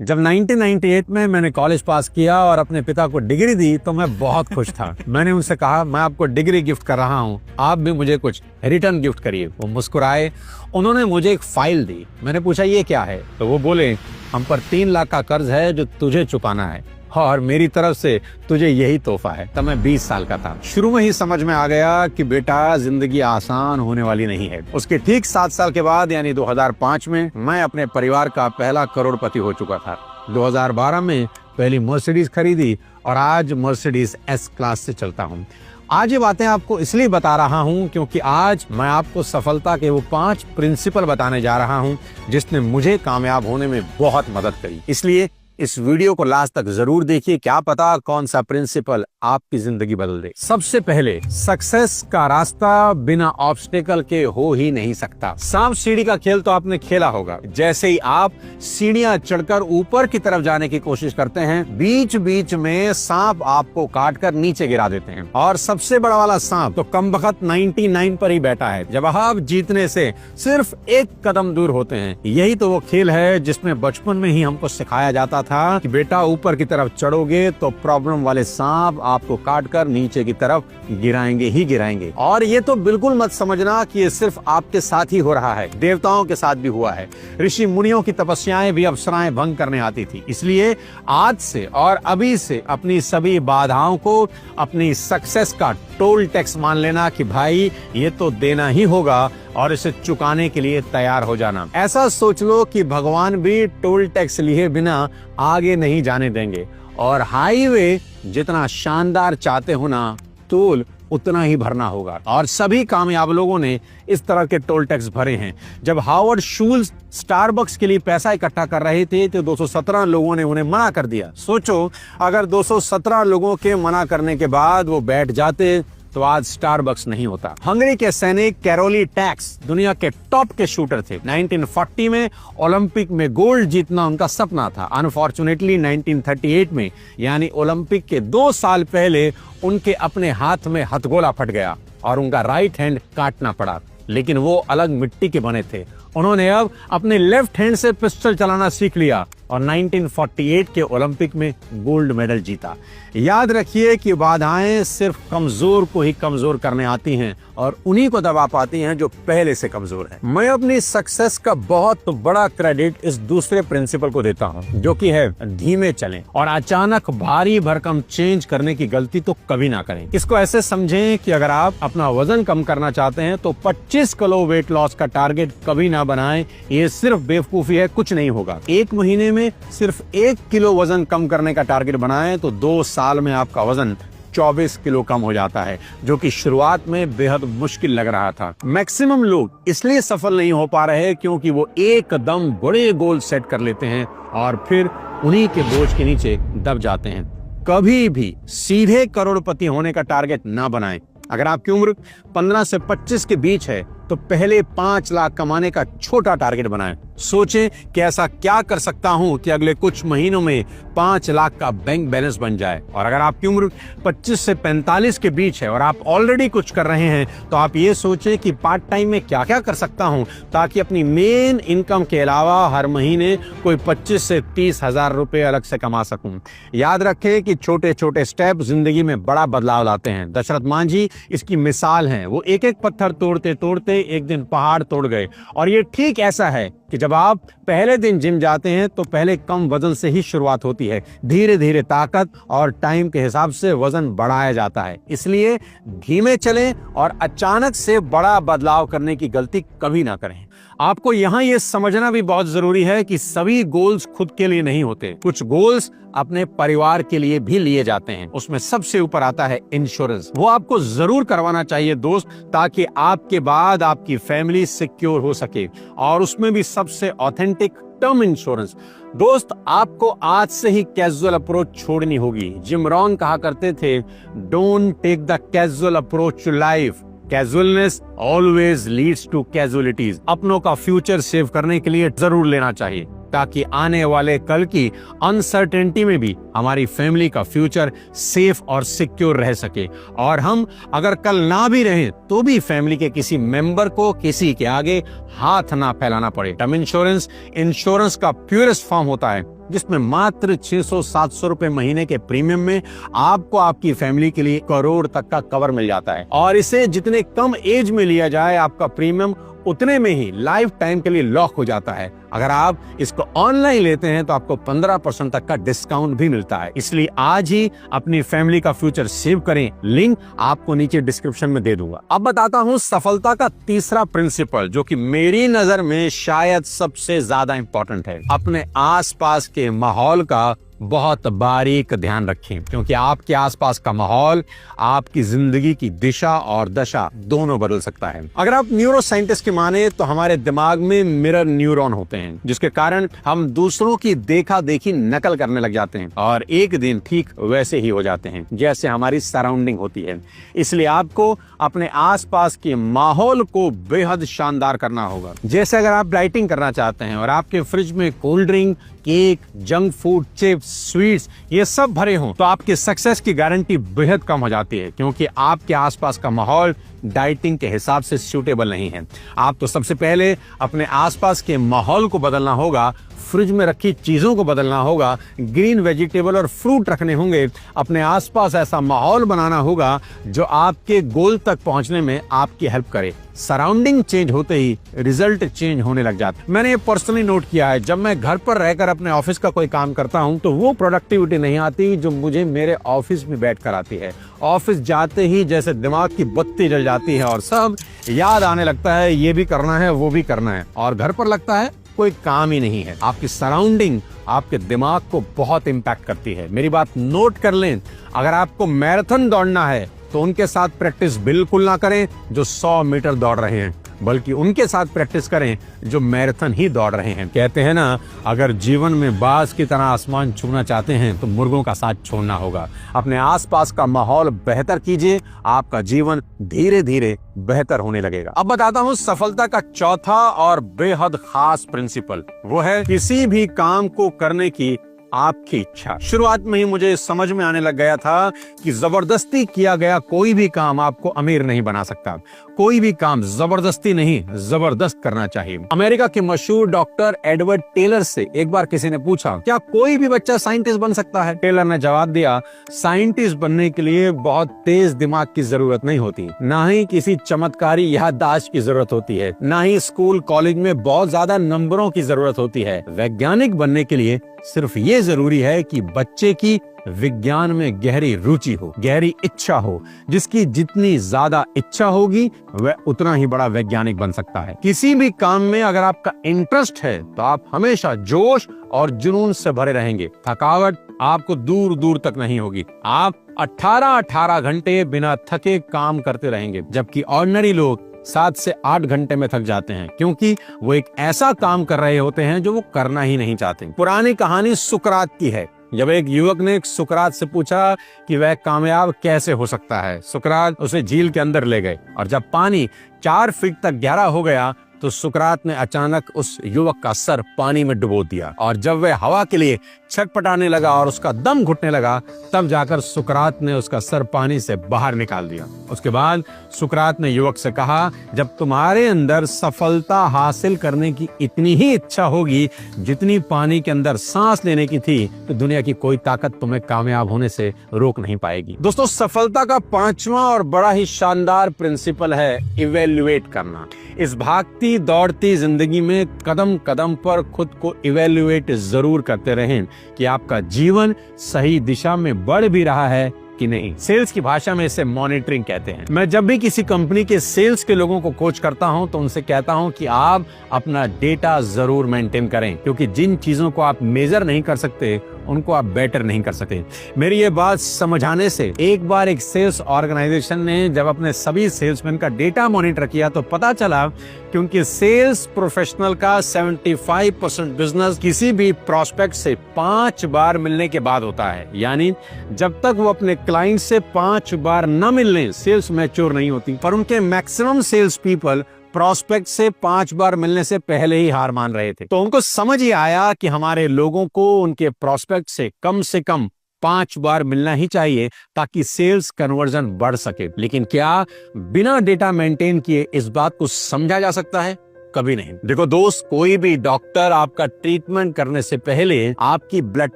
जब 1998 में मैंने कॉलेज पास किया और अपने पिता को डिग्री दी तो मैं बहुत खुश था। मैंने उनसे कहा, मैं आपको डिग्री गिफ्ट कर रहा हूँ, आप भी मुझे कुछ रिटर्न गिफ्ट करिए। वो मुस्कुराए। उन्होंने मुझे एक फाइल दी। मैंने पूछा, ये क्या है? तो वो बोले, हम पर 3 लाख का कर्ज है जो तुझे चुकाना है और मेरी तरफ से तुझे यही तोहफा है। तब मैं 20 साल का था। शुरू में ही समझ में आ गया कि बेटा, जिंदगी आसान होने वाली नहीं है। उसके ठीक 7 साल के बाद यानी 2005 में मैं अपने परिवार का पहला करोड़पति हो चुका था। 2012 में पहली मर्सिडीज खरीदी और आज मर्सिडीज एस क्लास से चलता हूँ। आज ये बातें आपको इसलिए बता रहा हूँ क्योंकि आज मैं आपको सफलता के वो 5 प्रिंसिपल बताने जा रहा हूँ जिसने मुझे कामयाब होने में बहुत मदद करी। इसलिए इस वीडियो को लास्ट तक जरूर देखिए, क्या पता कौन सा प्रिंसिपल आपकी जिंदगी बदल दे। सबसे पहले, सक्सेस का रास्ता बिना ऑब्स्टेकल के हो ही नहीं सकता। सांप सीढ़ी का खेल तो आपने खेला होगा। जैसे ही आप सीढ़ियां चढ़कर ऊपर की तरफ जाने की कोशिश करते हैं, बीच बीच में सांप आपको काटकर नीचे गिरा देते हैं और सबसे बड़ा वाला सांप तो कमबख्त 99 पर ही बैठा है जब आप जीतने से सिर्फ 1 कदम दूर होते हैं। यही तो वो खेल है जिसमें बचपन में ही हमको सिखाया जाता था कि बेटा, ऊपर की तरफ चढ़ोगे तो प्रॉब्लम वाले सांप आपको काटकर नीचे की तरफ गिराएंगे ही गिराएंगे। और ये तो बिल्कुल मत समझना कि ये सिर्फ आपके साथ ही हो रहा है, देवताओं के साथ भी हुआ है। ऋषि मुनियों की तपस्याएं भी अप्सराएं भंग करने आती थी। इसलिए आज से और अभी से अपनी सभी बाधाओं को अपनी सक्सेस का टोल टैक्स मान लेना कि भाई, ये तो देना ही होगा और इसे चुकाने के लिए तैयार हो जाना। ऐसा सोच लो कि भगवान भी टोल टैक्स लिए बिना आगे नहीं जाने देंगे और हाईवे जितना शानदार चाहते हो ना, टोल उतना ही भरना होगा। और सभी कामयाब लोगों ने इस तरह के टोल टैक्स भरे हैं। जब हावर्ड शूल्स स्टारबक्स के लिए पैसा इकट्ठा कर रहे थे तो 217 लोगों ने उन्हें मना कर दिया। सोचो, अगर 217 लोगों के मना करने के बाद वो बैठ जाते तो आज स्टारबक्स नहीं होता। हंगरी के सैनिक कैरोली टैक्स दुनिया के टॉप के शूटर थे। 1940 में ओलंपिक में गोल्ड जीतना उनका सपना था। अनफॉर्चुनेटली 1938 में यानी ओलंपिक के 2 साल पहले उनके अपने हाथ में हथगोला फट गया और उनका राइट हैंड काटना पड़ा। लेकिन वो अलग मिट्टी के बने थे। उन्होंने अब अपने लेफ्ट हैंड से पिस्टल चलाना सीख लिया और 1948 के ओलंपिक में गोल्ड मेडल जीता। याद रखिए कि बाधाएं सिर्फ कमजोर को ही कमजोर करने आती हैं और उन्हीं को दबा पाती हैं जो पहले से कमजोर है। मैं अपनी सक्सेस का बहुत बड़ा क्रेडिट इस दूसरे प्रिंसिपल को देता हूं, जो कि है धीमे चलें और अचानक भारी भरकम चेंज करने की गलती तो कभी ना करें। इसको ऐसे समझें कि अगर आप अपना वजन कम करना चाहते हैं तो 25 किलो वेट लॉस का टारगेट कभी ना बनाएं। ये सिर्फ बेवकूफी है, कुछ नहीं होगा। 1 महीने में सिर्फ 1 किलो वजन कम करने का टारगेट बनाएं तो 2 साल में आपका वजन 24 किलो कम हो जाता है, जो कि शुरुआत में बेहद मुश्किल लग रहा था। मैक्सिमम लोग इसलिए सफल नहीं हो पा रहे क्योंकि वो एकदम बड़े गोल सेट कर लेते हैं और फिर उन्हीं के बोझ के नीचे दब जाते हैं। कभी भी सीधे करोड़पति होने का टारगेट ना बनाएं। अगर आपकी उम्र 15 से 25 के बीच है तो पहले 5 लाख कमाने का छोटा टारगेट बनाएं। सोचें कि ऐसा क्या कर सकता हूं कि अगले कुछ महीनों में 5 लाख का बैंक बैलेंस बन जाए। और अगर आपकी उम्र 25 से 45 के बीच है और आप ऑलरेडी कुछ कर रहे हैं तो आप ये सोचें कि पार्ट टाइम में क्या क्या कर सकता हूं ताकि अपनी मेन इनकम के अलावा हर महीने कोई 25 से 30 हजार रुपए अलग से कमा सकूं। याद रखें कि छोटे छोटे स्टेप जिंदगी में बड़ा बदलाव लाते हैं। दशरथ मांझी इसकी मिसाल हैं। वो एक एक पत्थर तोड़ते तोड़ते एक दिन पहाड़ तोड़ गए। और ये ठीक ऐसा है कि जब आप पहले दिन जिम जाते हैं तो पहले कम वजन से ही शुरुआत होती है। धीरे धीरे ताकत और टाइम के हिसाब से वजन बढ़ाया जाता है। इसलिए धीमे चलें और अचानक से बड़ा बदलाव करने की गलती कभी ना करें। आपको यहाँ ये समझना भी बहुत जरूरी है कि सभी गोल्स खुद के लिए नहीं होते। कुछ गोल्स अपने परिवार के लिए भी लिए जाते हैं। उसमें सबसे ऊपर आता है इंश्योरेंस। वो आपको जरूर करवाना चाहिए दोस्त, ताकि आपके बाद आपकी फैमिली सिक्योर हो सके। और उसमें भी सबसे ऑथेंटिक टर्म इंश्योरेंस। दोस्त, आपको आज से ही कैजुअल अप्रोच छोड़नी होगी। जिम रॉन कहा करते थे, don't take the casual approach to life, casualness always leads to casualties. अपनों का फ्यूचर सेव करने के लिए जरूर लेना चाहिए ताकि आने वाले कल की अनसर्टेनिटी में भी हमारी फैमिली का फ्यूचर सेफ और सिक्योर रह सके। और हम अगर कल ना भी रहें तो भी फैमिली के किसी मेंबर को किसी के आगे हाथ ना फैलाना पड़े। टर्म इंश्योरेंस इंश्योरेंस का प्योरेस्ट फॉर्म होता है। जिसमें मात्र 600-700 रुपए महीने के प्रीमियम में आपको आपकी फैमिली के लिए करोड़ तक का कवर मिल जाता है। और इसे जितने कम एज में लिया जाए, आपका प्रीमियम उतने में ही लाइफ टाइम के लिए लॉक हो जाता है। अगर आप इसको ऑनलाइन लेते हैं तो आपको 15% तक का डिस्काउंट भी मिलता है। इसलिए आज ही अपनी फैमिली का फ्यूचर सेव करें। लिंक आपको नीचे डिस्क्रिप्शन में दे दूंगा। अब बताता हूं सफलता का तीसरा प्रिंसिपल, जो कि मेरी नजर में शायद सबसे ज्यादा इंपॉर्टेंट है। अपने आसपास के माहौल का बहुत बारीक ध्यान रखें, क्योंकि आपके आसपास का माहौल आपकी जिंदगी की दिशा और दशा दोनों बदल सकता है। अगर आप न्यूरो साइंटिस्ट की माने तो हमारे दिमाग में मिरर न्यूरॉन होते हैं, जिसके कारण हम दूसरों की देखा देखी नकल करने लग जाते हैं और एक दिन ठीक वैसे ही हो जाते हैं जैसे हमारी सराउंडिंग होती है। इसलिए आपको अपने आसपास के माहौल को बेहद शानदार करना होगा। जैसे अगर आप डाइटिंग करना चाहते हैं और आपके फ्रिज में cold drink, cake, junk food, chips, sweets ये सब भरे हों, तो आपके सक्सेस की गारंटी बेहद कम हो जाती है, क्योंकि आपके आसपास का माहौल डाइटिंग के हिसाब से सूटेबल नहीं है। आप तो सबसे पहले अपने आसपास के माहौल को बदलना होगा, फ्रिज में रखी चीजों को बदलना होगा, ग्रीन वेजिटेबल और फ्रूट रखने होंगे। अपने आसपास ऐसा माहौल बनाना होगा जो आपके गोल तक पहुंचने में आपकी हेल्प करे। सराउंडिंग चेंज होते ही रिजल्ट चेंज होने लग जाता है। मैंने ये पर्सनली नोट किया है, जब मैं घर पर रहकर अपने ऑफिस का कोई काम करता हूं तो वो प्रोडक्टिविटी नहीं आती जो मुझे मेरे ऑफिस में बैठकर आती है। ऑफिस जाते ही जैसे दिमाग की बत्ती जल जाती है और सब याद आने लगता है, ये भी करना है, वो भी करना है, और घर पर लगता है कोई काम ही नहीं है। आपकी सराउंडिंग आपके दिमाग को बहुत इंपैक्ट करती है। मेरी बात नोट कर लें, अगर आपको मैराथन दौड़ना है तो उनके साथ प्रैक्टिस बिल्कुल ना करें जो 100 मीटर दौड़ रहे हैं, बल्कि उनके साथ प्रैक्टिस करें जो मैराथन ही दौड़ रहे हैं। कहते हैं ना, अगर जीवन में बाज की तरह आसमान छूना चाहते हैं तो मुर्गों का साथ छोड़ना होगा। अपने आसपास का माहौल बेहतर कीजिए, आपका जीवन धीरे धीरे बेहतर होने लगेगा। अब बताता हूँ सफलता का चौथा और बेहद खास प्रिंसिपल, वो है किसी भी काम को करने की आपकी इच्छा। शुरुआत में ही मुझे समझ में आने लग गया था कि जबरदस्ती किया गया कोई भी काम आपको अमीर नहीं बना सकता। कोई भी काम जबरदस्ती नहीं, जबरदस्त करना चाहिए। अमेरिका के मशहूर डॉक्टर एडवर्ड टेलर से एक बार किसी ने पूछा, क्या कोई भी बच्चा साइंटिस्ट बन सकता है? टेलर ने जवाब दिया, साइंटिस्ट बनने के लिए बहुत तेज दिमाग की जरूरत नहीं होती, ना ही किसी चमत्कारी याददाश्त की जरूरत होती है, ना ही स्कूल कॉलेज में बहुत ज्यादा नंबरों की जरूरत होती है। वैज्ञानिक बनने के लिए सिर्फ ये जरूरी है कि बच्चे की विज्ञान में गहरी रुचि हो, गहरी इच्छा हो। जिसकी जितनी ज्यादा इच्छा होगी वह उतना ही बड़ा वैज्ञानिक बन सकता है। किसी भी काम में अगर आपका इंटरेस्ट है तो आप हमेशा जोश और जुनून से भरे रहेंगे। थकावट आपको दूर दूर तक नहीं होगी। आप 18 घंटे बिना थके काम करते रहेंगे, जबकि ऑर्डिनरी लोग 7 से 8 घंटे में थक जाते हैं, क्योंकि वो एक ऐसा काम कर रहे होते हैं जो वो करना ही नहीं चाहते। पुरानी कहानी सुकरात की है। जब एक युवक ने सुकरात से पूछा कि वह कामयाब कैसे हो सकता है, सुकरात उसे झील के अंदर ले गए और जब पानी 4 फीट तक गहरा हो गया तो सुकरात ने अचानक उस युवक का सर पानी में डुबो दिया, और जब वह हवा के लिए छटपटाने लगा और उसका दम घुटने लगा, तब जाकर सुकरात ने उसका सर पानी से बाहर निकाल दिया। उसके बाद सुकरात ने युवक से कहा, जब तुम्हारे अंदर सफलता हासिल करने की इतनी ही इच्छा होगी जितनी पानी के अंदर सांस लेने की थी, तो दुनिया की कोई ताकत तुम्हें कामयाब होने से रोक नहीं पाएगी। दोस्तों, सफलता का 5वां और बड़ा ही शानदार प्रिंसिपल है इवेल्युएट करना। इस भागती दौड़ती जिंदगी में कदम कदम पर खुद को इवेल्युएट जरूर करते रहें कि आपका जीवन सही दिशा में बढ़ भी रहा है कि नहीं। सेल्स की भाषा में इसे मॉनिटरिंग कहते हैं। मैं जब भी किसी कंपनी के सेल्स के लोगों को कोच करता हूं तो उनसे कहता हूं कि आप अपना डेटा जरूर मेंटेन करें, क्योंकि जिन चीजों को आप मेजर नहीं कर सकते उनको आप बेटर नहीं कर सकते। मेरी ये बात समझाने से एक बार एक सेल्स ऑर्गेनाइजेशन ने जब अपने सभी सेल्समैन का डेटा मॉनिटर किया तो पता चला, क्योंकि सेल्स प्रोफेशनल का 75% बिजनेस किसी भी प्रोस्पेक्ट से 5 बार मिलने के बाद होता है। यानी जब तक वो अपने क्लाइंट से 5 बार न मिलने, सेल्स मैच्योर नहीं होती। पर उनके मैक्सिमम सेल्स पीपल प्रोस्पेक्ट से 5 बार मिलने से पहले ही हार मान रहे थे। तो उनको समझ ही आया कि हमारे लोगों को उनके प्रोस्पेक्ट से कम 5 बार मिलना ही चाहिए ताकि सेल्स कन्वर्जन बढ़ सके। लेकिन क्या बिना डेटा मेंटेन किए इस बात को समझा जा सकता है? कभी नहीं। देखो दोस्त, कोई भी डॉक्टर आपका ट्रीटमेंट करने से पहले आपकी ब्लड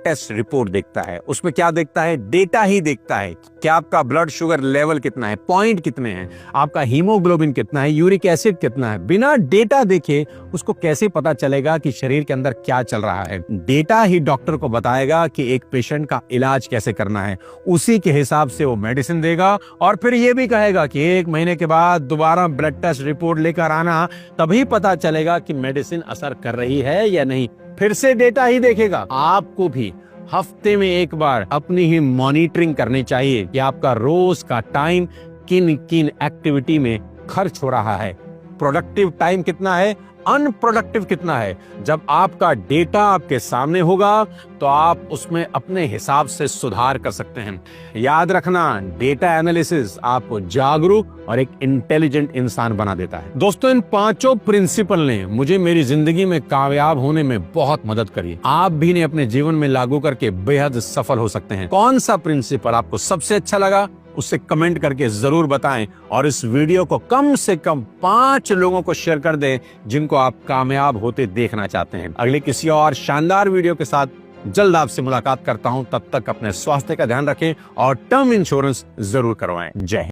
टेस्ट रिपोर्ट देखता है। उसमें क्या देखता है? डेटा ही देखता है कि आपका ब्लड शुगर लेवल कितना है, पॉइंट कितने हैं, आपका हीमोग्लोबिन कितना है, यूरिक एसिड कितना है। बिना डेटा देखे उसको कैसे पता चलेगा कि शरीर के अंदर क्या चल रहा है? डेटा ही डॉक्टर को बताएगा कि एक पेशेंट का इलाज कैसे करना है। उसी के हिसाब से वो मेडिसिन देगा और फिर ये भी कहेगा कि 1 महीने के बाद दोबारा ब्लड टेस्ट रिपोर्ट लेकर आना, तभी पता चलेगा कि मेडिसिन असर कर रही है या नहीं। फिर से डेटा ही देखेगा। आपको भी हफ्ते में एक बार अपनी ही मॉनिटरिंग करनी चाहिए कि आपका रोज का टाइम किन किन एक्टिविटी में खर्च हो रहा है, प्रोडक्टिव टाइम कितना है, अनप्रोडक्टिव कितना है। जब आपका डेटा आपके सामने होगा तो आप उसमें अपने हिसाब से सुधार कर सकते हैं। याद रखना, डेटा एनालिसिस आपको जागरूक और एक इंटेलिजेंट इंसान बना देता है। दोस्तों, इन 5 प्रिंसिपल ने मुझे मेरी जिंदगी में कामयाब होने में बहुत मदद करी। आप भी इन्हें अपने जीवन में लागू करके बेहद सफल हो सकते हैं। कौन सा प्रिंसिपल आपको सबसे अच्छा लगा उससे कमेंट करके जरूर बताएं और इस वीडियो को कम से कम 5 लोगों को शेयर कर दें जिनको आप कामयाब होते देखना चाहते हैं। अगले किसी और शानदार वीडियो के साथ जल्द आपसे मुलाकात करता हूं। तब तक अपने स्वास्थ्य का ध्यान रखें और टर्म इंश्योरेंस जरूर करवाएं। जय हिंद।